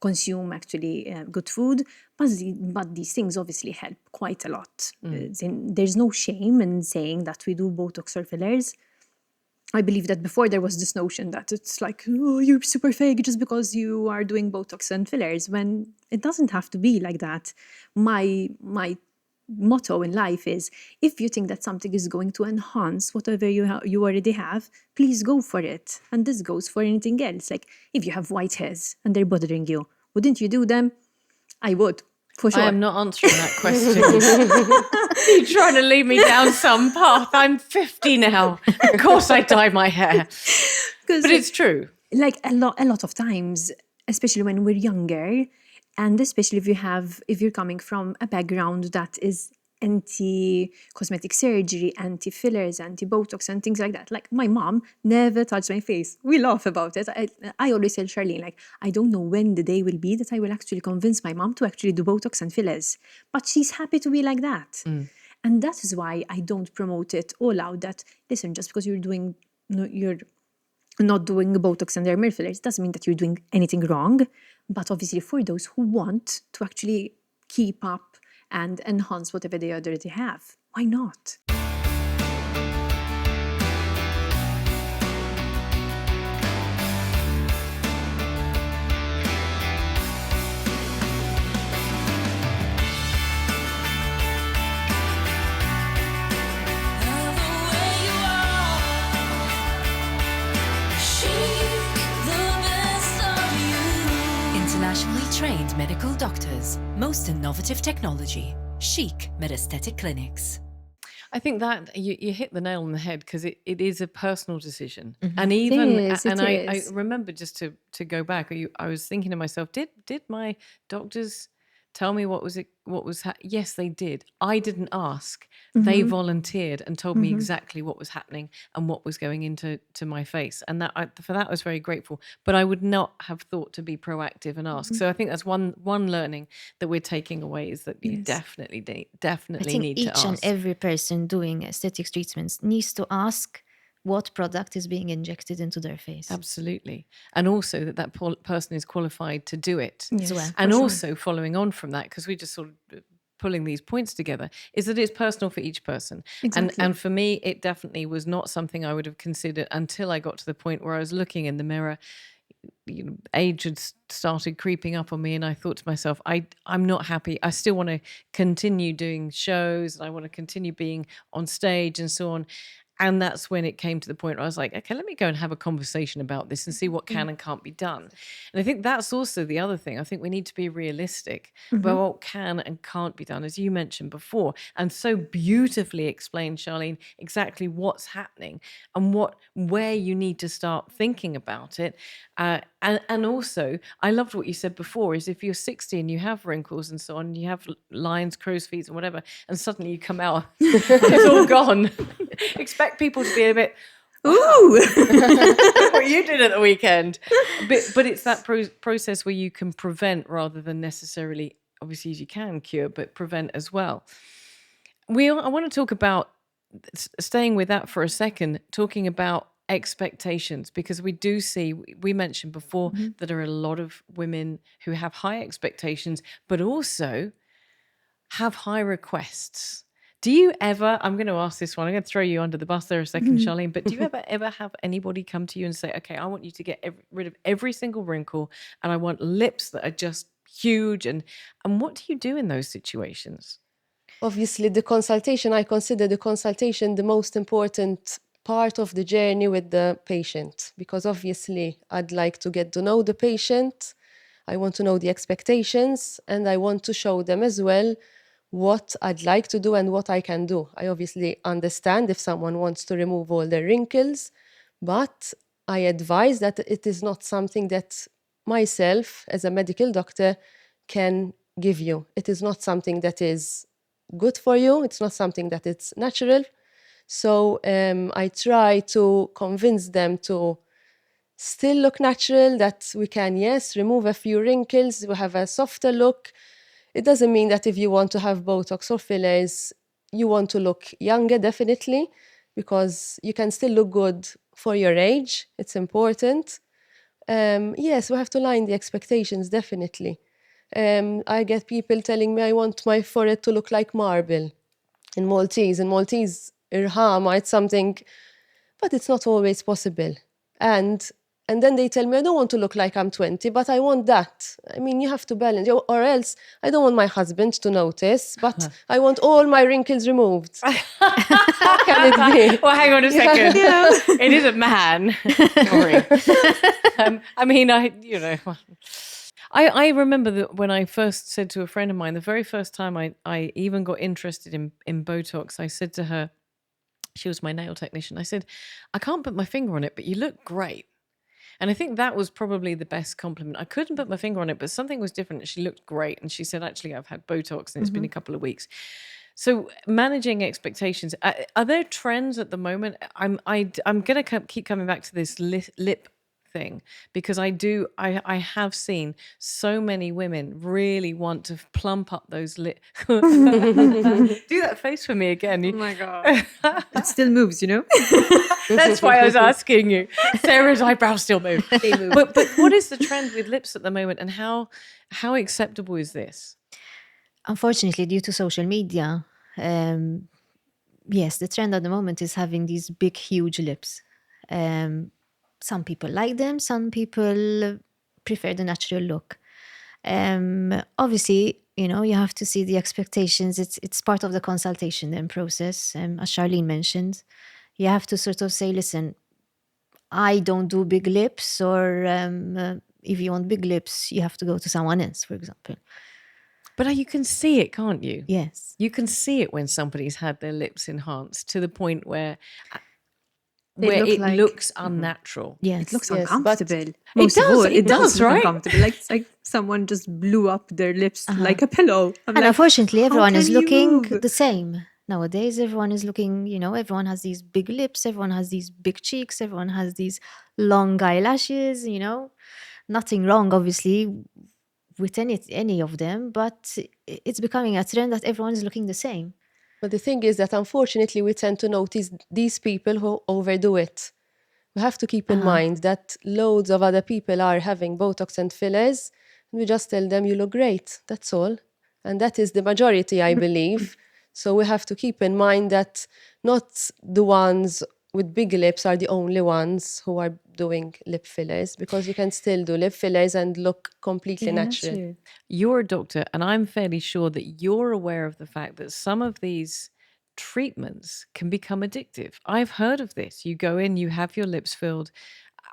consume actually good food. But these things obviously help quite a lot. There's no shame in saying that we do Botox or fillers. I believe that before there was this notion that it's like, oh, you're super fake just because you are doing Botox and fillers, when it doesn't have to be like that. My motto in life is, if you think that something is going to enhance whatever you already have, please go for it. And this goes for anything else. Like, if you have white hairs and they're bothering you, wouldn't you do them? I would, for sure. I am not answering that question. You're trying to lead me down some path. I'm 50 now. Of course I dye my hair. But it's true. Like a lot of times, especially when we're younger, and especially if you're coming from a background that is anti-cosmetic surgery, anti-fillers, anti-Botox and things like that. Like, my mom never touched my face. We laugh about it. I always tell Charlene, like, I don't know when the day will be that I will actually convince my mom to actually do Botox and fillers. But she's happy to be like that. And that is why I don't promote it all out, that, listen, just because you're not doing Botox and dermal fillers doesn't mean that you're doing anything wrong. But obviously, for those who want to actually keep up and enhance whatever they already have, why not? Internationally trained medical doctors, most innovative technology, chic metaesthetic clinics. I think that you hit the nail on the head, because it is a personal decision. Mm-hmm. And even, It and I is. remember, just to go back, I was thinking to myself, did my doctors tell me yes, they did. I didn't ask. They volunteered and told me exactly what was happening and what was going into my face. And for that I was very grateful. But I would not have thought to be proactive and ask. So I think that's one learning that we're taking away, is that you definitely I think need to each ask. and every person doing aesthetics treatments needs to ask what product is being injected into their face. Absolutely. And also that person is qualified to do it. As well. And also, following on from that, because we just sort of pulling these points together, is that it's personal for each person. Exactly. And for me, it definitely was not something I would have considered until I got to the point where I was looking in the mirror. Age had started creeping up on me, and I thought to myself, I'm not happy. I still want to continue doing shows, and I want to continue being on stage and so on. And that's when it came to the point where I was like, okay, let me go and have a conversation about this and see what can and can't be done. And I think that's also the other thing. I think we need to be realistic about what can and can't be done, as you mentioned before, and so beautifully explained, Charlene, exactly what's happening and where you need to start thinking about it. And also, I loved what you said before, is if you're 60 and you have wrinkles and so on, you have lines, crow's feet and whatever, and suddenly you come out, it's all gone. Expect people to be a bit, ooh, what you did at the weekend. But it's that process where you can prevent rather than necessarily, obviously, as you can cure, but prevent as well. I want to talk about, staying with that for a second, talking about expectations, because we mentioned before that there are a lot of women who have high expectations, but also have high requests. Do you ever, I'm going to ask this one, I'm going to throw you under the bus there a second, Charlene, but do you ever have anybody come to you and say, okay, I want you to get rid of every single wrinkle, and I want lips that are just huge, and what do you do in those situations? Obviously, I consider the consultation the most important part of the journey with the patient, because obviously I'd like to get to know the patient. I want to know the expectations, and I want to show them as well what I'd like to do and what I can do. I obviously understand if someone wants to remove all their wrinkles, but I advise that it is not something that myself as a medical doctor can give you. It is not something that is good for you. It's not something that it's natural. So I try to convince them to still look natural, that we can, yes, remove a few wrinkles, we have a softer look. It doesn't mean that if you want to have Botox or fillers, you want to look younger, definitely, because you can still look good for your age. It's important. Yes, we have to line the expectations, definitely. I get people telling me I want my forehead to look like marble in Maltese. In Maltese, irhama, it's something, but it's not always possible. And then they tell me I don't want to look like I'm 20, but I want that. I mean, you have to balance, or else I don't want my husband to notice, but I want all my wrinkles removed. How can it be? Well, hang on a second. It is a man. Sorry. I mean, I remember that when I first said to a friend of mine, the very first time I even got interested in Botox, I said to her, she was my nail technician, I said, I can't put my finger on it, but you look great. And I think that was probably the best compliment. I couldn't put my finger on it, but something was different. She looked great. And she said, actually, I've had Botox and it's been a couple of weeks. So managing expectations, are there trends at the moment? I'm going to keep coming back to this lip thing, because I have seen so many women really want to plump up those lips. Do that face for me again. Oh my God. It still moves, you know? That's why I was asking you. Sarah's eyebrows still move. They move. But what is the trend with lips at the moment, and how acceptable is this? Unfortunately, due to social media, yes, the trend at the moment is having these big, huge lips. Some people like them, some people prefer the natural look. Obviously, you have to see the expectations. It's part of the consultation then process, as Charlene mentioned. You have to sort of say, listen, I don't do big lips, or if you want big lips, you have to go to someone else, for example. But you can see it, can't you? Yes. You can see it when somebody's had their lips enhanced to the point where look like- looks unnatural. Yes. It looks Yes, uncomfortable. It Most of does, all, it does, look right? uncomfortable. Like it's like someone just blew up their lips like a pillow. I'm And like, unfortunately, how everyone is can you looking move? the same. Nowadays, everyone is looking, everyone has these big lips, everyone has these big cheeks, everyone has these long eyelashes, Nothing wrong, obviously, with any of them, but it's becoming a trend that everyone is looking the same. But the thing is that unfortunately we tend to notice these people who overdo it. We have to keep in mind that loads of other people are having Botox and fillers, and we just tell them you look great, that's all. And that is the majority, I believe. So we have to keep in mind that not the ones with big lips are the only ones who are doing lip fillers, because you can still do lip fillers and look completely natural. You're a doctor, and I'm fairly sure that you're aware of the fact that some of these treatments can become addictive. I've heard of this. You go in, you have your lips filled.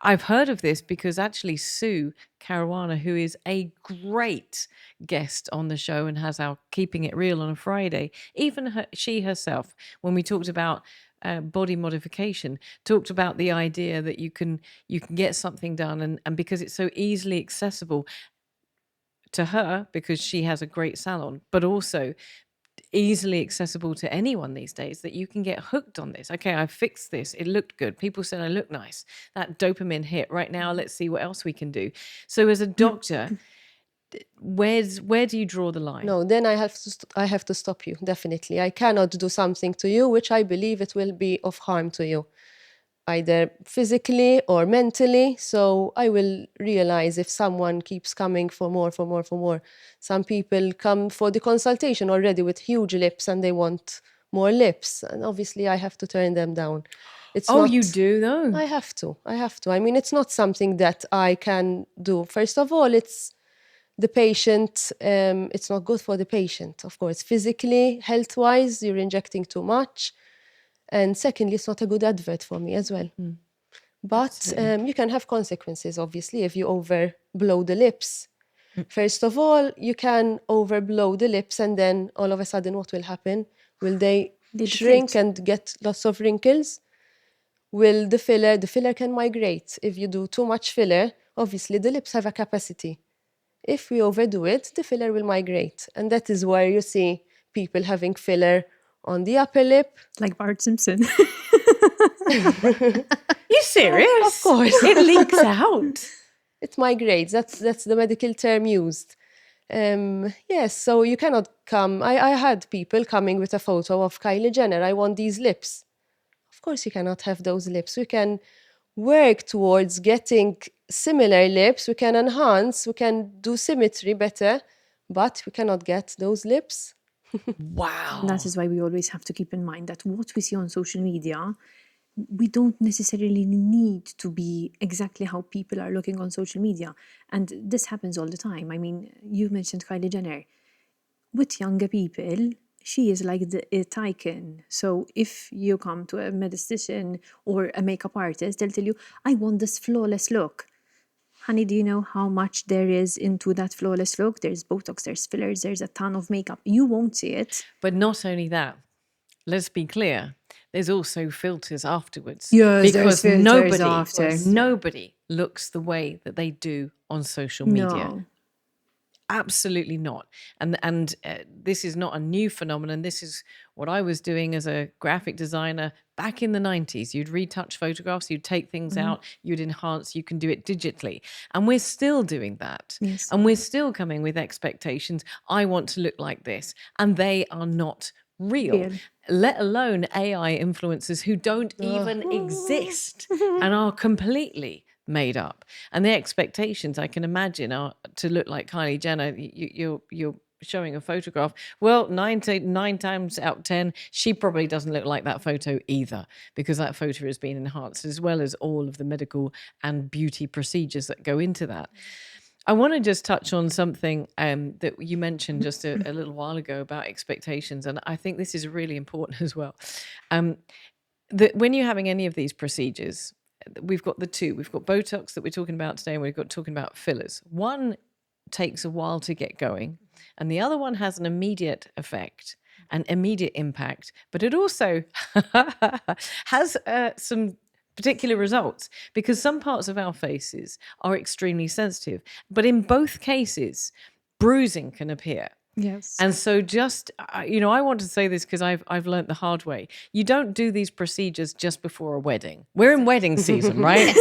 I've heard of this because actually Sue Caruana, who is a great guest on the show and has our Keeping It Real on a Friday, even she herself, when we talked about body modification, talked about the idea that you can get something done, and because it's so easily accessible to her, because she has a great salon, but also easily accessible to anyone these days, that you can get hooked on this. Okay, I fixed this. It looked good. People said I look nice. That dopamine hit. Right now, let's see what else we can do. So as a doctor, where do you draw the line? No, then I have to stop you, definitely. I cannot do something to you which I believe it will be of harm to you, either physically or mentally. So I will realize if someone keeps coming for more. Some people come for the consultation already with huge lips and they want more lips. And obviously I have to turn them down. You do though? I have to. I mean, it's not something that I can do. First of all, it's the patient, it's not good for the patient, of course. Physically, health-wise, you're injecting too much. And secondly, it's not a good advert for me as well. But you can have consequences, obviously, if you overblow the lips. First of all, you can overblow the lips, and then all of a sudden, what will happen? Will they shrink and get lots of wrinkles? Will the filler can migrate. If you do too much filler, obviously the lips have a capacity. If we overdo it, the filler will migrate. And that is where you see people having filler on the upper lip. Like Bart Simpson. You serious? Of course. It leaks out. It migrates. That's the medical term used. Yes, so you cannot come. I had people coming with a photo of Kylie Jenner. I want these lips. Of course, you cannot have those lips. We can work towards getting similar lips, we can enhance, we can do symmetry better, but we cannot get those lips. Wow. And that is why we always have to keep in mind that what we see on social media, we don't necessarily need to be exactly how people are looking on social media. And this happens all the time. I mean, you mentioned Kylie Jenner. With younger people, she is like the it icon. So if you come to a medicine or a makeup artist, they'll tell you, I want this flawless look. Honey, do you know how much there is into that flawless look? There's Botox, there's fillers, there's a ton of makeup. You won't see it. But not only that, let's be clear, there's also filters afterwards. Yes, there's because filters after. nobody looks the way that they do on social media. No. Absolutely not. And this is not a new phenomenon. This is what I was doing as a graphic designer back in the 90s. You'd retouch photographs, you'd take things out, you'd enhance, you can do it digitally. And we're still doing that. Yes. And we're still coming with expectations. I want to look like this. And they are not real. Let alone AI influencers who don't even exist and are completely made up. And the expectations, I can imagine, are to look like Kylie Jenner. You're showing a photograph. Well, nine times out of 10, she probably doesn't look like that photo either, because that photo has been enhanced, as well as all of the medical and beauty procedures that go into that. I want to just touch on something that you mentioned just a little while ago about expectations, and I think this is really important as well. That when you're having any of these procedures, we've got the two. We've got Botox that we're talking about today, and we've got talking about fillers. One takes a while to get going, and the other one has an immediate effect, an immediate impact, but it also has some particular results, because some parts of our faces are extremely sensitive, but in both cases, bruising can appear. Yes. And so just, I want to say this because I've learned the hard way. You don't do these procedures just before a wedding. We're in wedding season, right?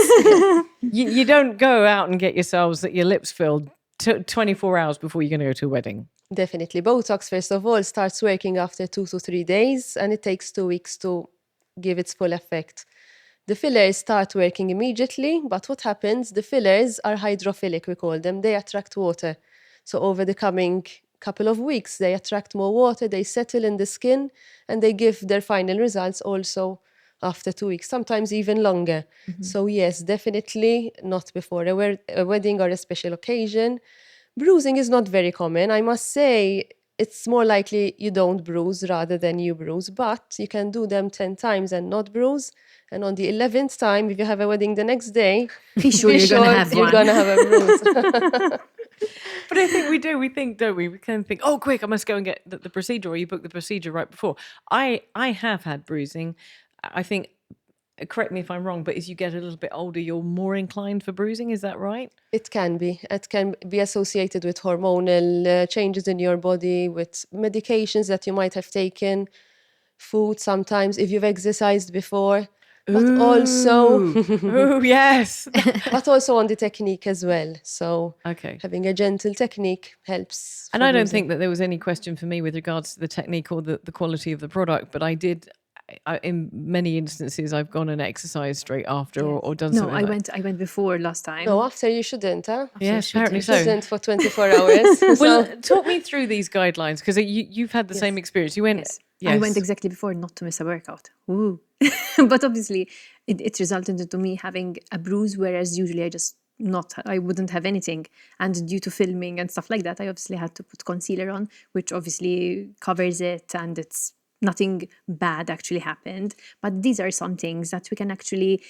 You don't go out and get yourselves your lips filled 24 hours before you're going to go to a wedding. Definitely. Botox, first of all, starts working after 2 to 3 days, and it takes 2 weeks to give its full effect. The fillers start working immediately, but what happens? The fillers are hydrophilic, we call them. They attract water. So over the coming couple of weeks, they attract more water, they settle in the skin, and they give their final results also after 2 weeks, sometimes even longer. So yes, definitely not before a wedding or a special occasion. Bruising is not very common. I must say it's more likely you don't bruise rather than you bruise, but you can do them 10 times and not bruise. And on the 11th time, if you have a wedding the next day, Be sure you're gonna have you're one. gonna have a bruise. But I think we do. We think, don't we? We kind of think, oh, quick, I must go and get the procedure, or you book the procedure right before. I have had bruising. I think, correct me if I'm wrong, but as you get a little bit older, you're more inclined for bruising. Is that right? It can be. It can be associated with hormonal changes in your body, with medications that you might have taken, food sometimes, if you've exercised before. But also, oh yes. but also on the technique as well. So Okay. having a gentle technique helps. And for I don't bruising. think that there was any question for me with regards to the technique or the quality of the product, but I did. In many instances, I've gone and exercised straight after, or done No, something. I went before last time. No, after you shouldn't, huh? Yes, apparently You so. shouldn't for 24 hours. Well, So- talk me through these guidelines, because you've had the same experience. You went. Yes. Yes. I went exactly before, not to miss a workout. Ooh. But obviously, it resulted into me having a bruise, whereas usually I wouldn't have anything. And due to filming and stuff like that, I obviously had to put concealer on, which obviously covers it, and it's nothing bad actually happened. But these are some things that we can actually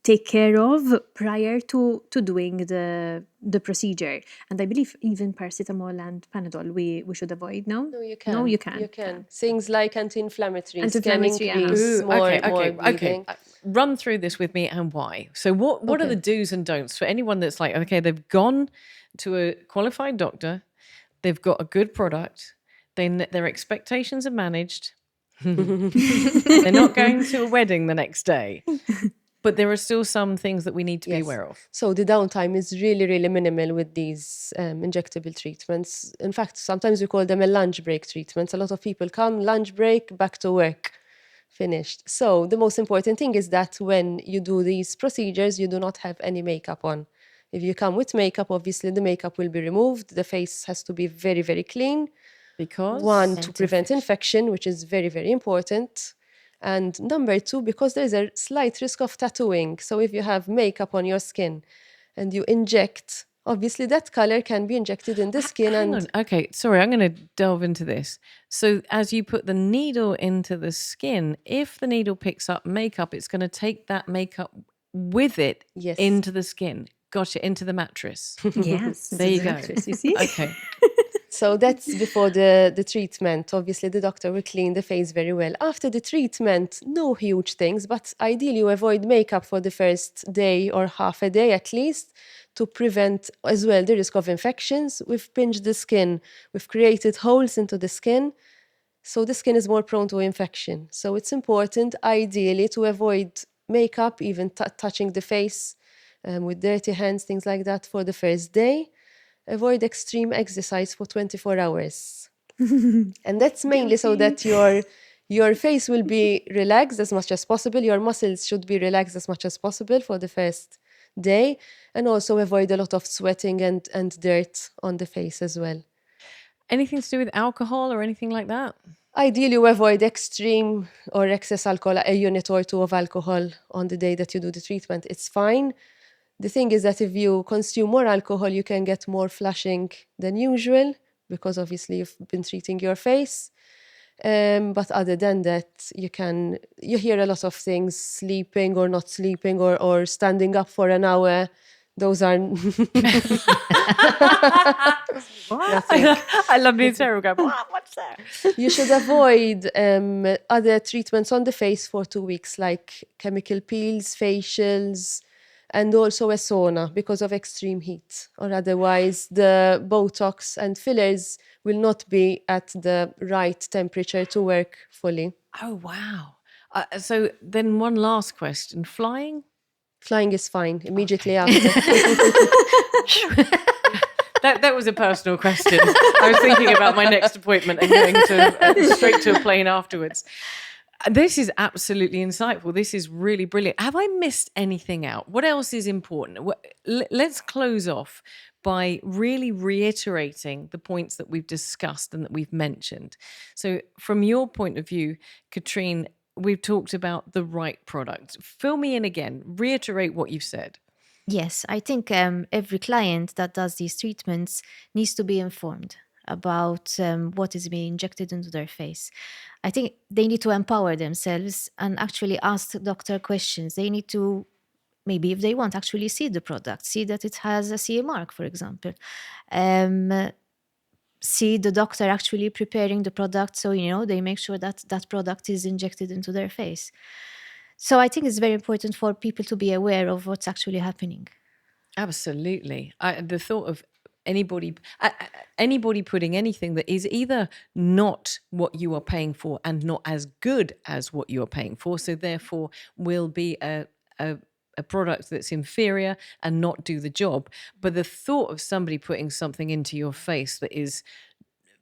take care of prior to doing the procedure. And I believe even paracetamol and Panadol we should avoid, no? No, you can. No, you can. You can. Things like anti-inflammatories can Anti-inflammatory, increase Ooh, more okay. bleeding. Run through this with me and why. So what are the do's and don'ts for anyone that's like, okay, they've gone to a qualified doctor, they've got a good product, their expectations are managed, they're not going to a wedding the next day, but there are still some things that we need to be Yes. aware of. So the downtime is really, really minimal with these injectable treatments. In fact, sometimes we call them a lunch break treatments. A lot of people come, lunch break, back to work, finished. So the most important thing is that when you do these procedures, you do not have any makeup on. If you come with makeup, obviously the makeup will be removed. The face has to be very, very clean. Because One, to prevent infection, which is very, very important. And number two, because there's a slight risk of tattooing. So if you have makeup on your skin and you inject, obviously that color can be injected in the skin. Hang And on. Okay, sorry, I'm going to delve into this. So as you put the needle into the skin, if the needle picks up makeup, it's going to take that makeup with it Yes. into the skin. Gotcha, into the mattress. Yes, There you go. mattress, you see? Okay. so that's before the treatment. Obviously, the doctor will clean the face very well. After the treatment, no huge things, but ideally you avoid makeup for the first day or half a day at least to prevent as well the risk of infections. We've pinched the skin, we've created holes into the skin, so the skin is more prone to infection. So it's important, ideally, to avoid makeup, even touching the face with dirty hands, things like that for the first day. Avoid extreme exercise for 24 hours. And that's mainly so that your face will be relaxed as much as possible. Your muscles should be relaxed as much as possible for the first day. And also avoid a lot of sweating and dirt on the face as well. Anything to do with alcohol or anything like that? Ideally, you avoid extreme or excess alcohol, a unit or two of alcohol on the day that you do the treatment. It's fine. The thing is that if you consume more alcohol, you can get more flushing than usual because obviously you've been treating your face. But other than that, you hear a lot of things, sleeping or not sleeping or standing up for an hour. Those are nothing. I love the interrogation. What's that? You should avoid other treatments on the face for 2 weeks, like chemical peels, facials, and also a sauna because of extreme heat. Or otherwise, the Botox and fillers will not be at the right temperature to work fully. Oh, wow. So then one last question. Flying? Flying is fine immediately after. That was a personal question. I was thinking about my next appointment and going to straight to a plane afterwards. This is absolutely insightful. This is really brilliant. Have I missed anything out? What else is important? Let's close off by really reiterating the points that we've discussed and that we've mentioned. So from your point of view, Katrine, we've talked about the right product. Fill me in again. Reiterate what you've said. Yes, I think every client that does these treatments needs to be informed about what is being injected into their face. I think they need to empower themselves and actually ask the doctor questions. They need to, maybe if they want, actually see the product, see that it has a CE mark, for example. See the doctor actually preparing the product so, they make sure that that product is injected into their face. So I think it's very important for people to be aware of what's actually happening. Absolutely. The thought of anybody putting anything that is either not what you are paying for and not as good as what you are paying for, so therefore will be a product that's inferior and not do the job. But the thought of somebody putting something into your face that is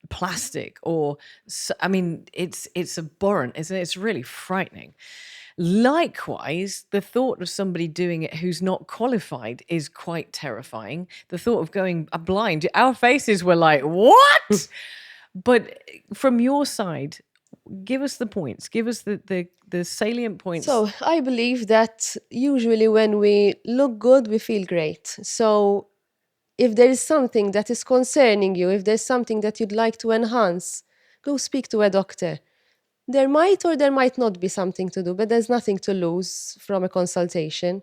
plastic it's abhorrent, isn't it? It's really frightening. Likewise, the thought of somebody doing it who's not qualified is quite terrifying. The thought of going blind, our faces were like, what? But from your side, give us the points, give us the salient points. So I believe that usually when we look good, we feel great. So if there is something that is concerning you, if there's something that you'd like to enhance, go speak to a doctor. There might or there might not be something to do, but there's nothing to lose from a consultation.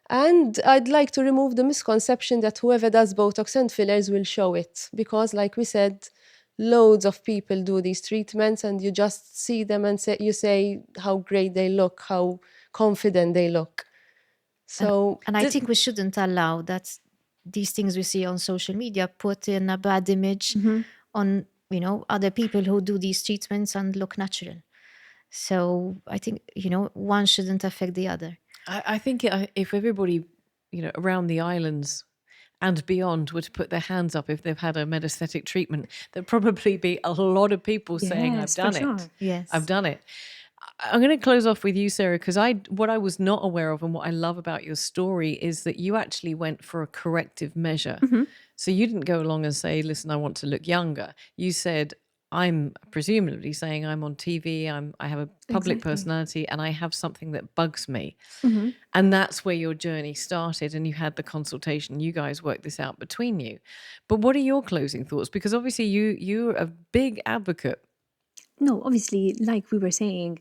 And I'd like to remove the misconception that whoever does Botox and fillers will show it. Because like we said, loads of people do these treatments and you just see them and you say how great they look, how confident they look. So, and I think we shouldn't allow that these things we see on social media put in a bad image on other people who do these treatments and look natural. So I think, one shouldn't affect the other. I think if everybody, around the islands and beyond were to put their hands up if they've had a metastatic treatment, there'd probably be a lot of people saying, I've done it. Yes. I've done it. I'm going to close off with you, Sarah, because what I was not aware of and what I love about your story is that you actually went for a corrective measure. So you didn't go along and say, listen, I want to look younger. You said, I'm presumably saying I'm on TV, I have a public personality, and I have something that bugs me. And that's where your journey started, and you had the consultation. You guys worked this out between you. But what are your closing thoughts? Because obviously you're a big advocate. No, obviously, like we were saying,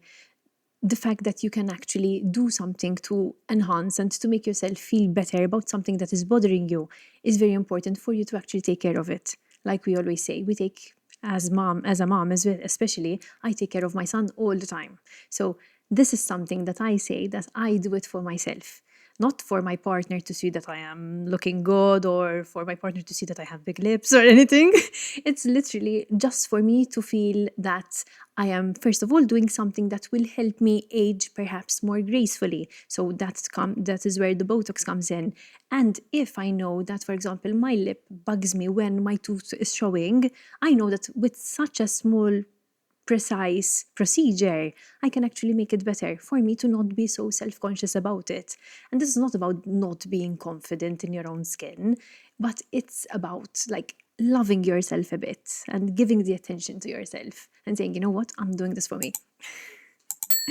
the fact that you can actually do something to enhance and to make yourself feel better about something that is bothering you is very important for you to actually take care of it. Like we always say, we take, as a mom, especially, I take care of my son all the time. So this is something that I say that I do it for myself. Not for my partner to see that I am looking good or for my partner to see that I have big lips or anything. It's literally just for me to feel that I am, first of all, doing something that will help me age perhaps more gracefully. So that is where the Botox comes in. And if I know that, for example, my lip bugs me when my tooth is showing, I know that with such a small precise procedure, I can actually make it better for me to not be so self-conscious about it. And this is not about not being confident in your own skin, but it's about like loving yourself a bit and giving the attention to yourself and saying, you know what, I'm doing this for me.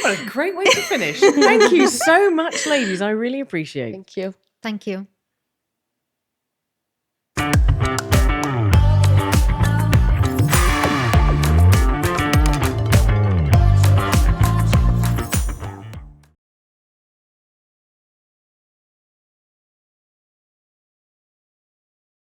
What a great way to finish. Thank you so much, ladies. I really appreciate it. Thank you. Thank you.